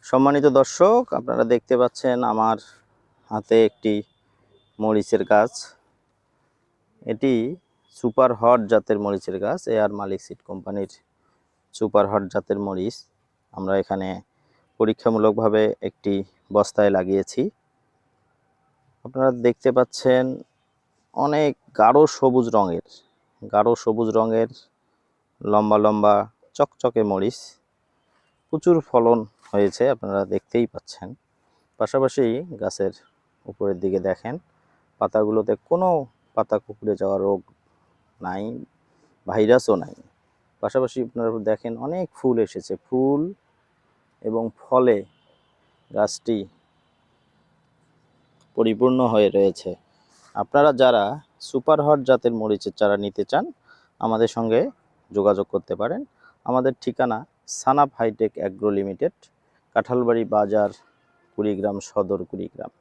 সম্মানিত দর্শক, আপনারা দেখতে পাচ্ছেন আমার হাতে একটি মরিচের গাছ। এটি সুপার হট জাতের মরিচের গাছ, এআর মালিক সিড কোম্পানির সুপার হট জাতের মরিচ আমরা এখানে পরীক্ষামূলকভাবে একটি বস্তায় লাগিয়েছি। আপনারা দেখতে পাচ্ছেন অনেক গাঢ় সবুজ রঙের লম্বা লম্বা চকচকে মরিচ, প্রচুর ফলন হয়েছে, আপনারা দেখতেই পাচ্ছেন। পাশাপাশি গাছের উপরের দিকে দেখেন, পাতাগুলোতে কোনো পাতা কুঁকড়ে যাওয়া রোগ নাই, ভাইরাসও নাই। পাশাপাশি আপনারা দেখেন অনেক ফুল এসেছে, ফুল এবং ফলে গাছটি পরিপূর্ণ হয়ে রয়েছে। আপনারা যারা সুপার হট জাতের মরিচের চারা নিতে চান আমাদের সঙ্গে যোগাযোগ করতে পারেন। আমাদের ঠিকানা সানাপ হাইটেক অ্যাগ্রো লিমিটেড, কাঁঠালবাড়ি বাজার, কুড়িগ্রাম সদর, কুড়িগ্রাম।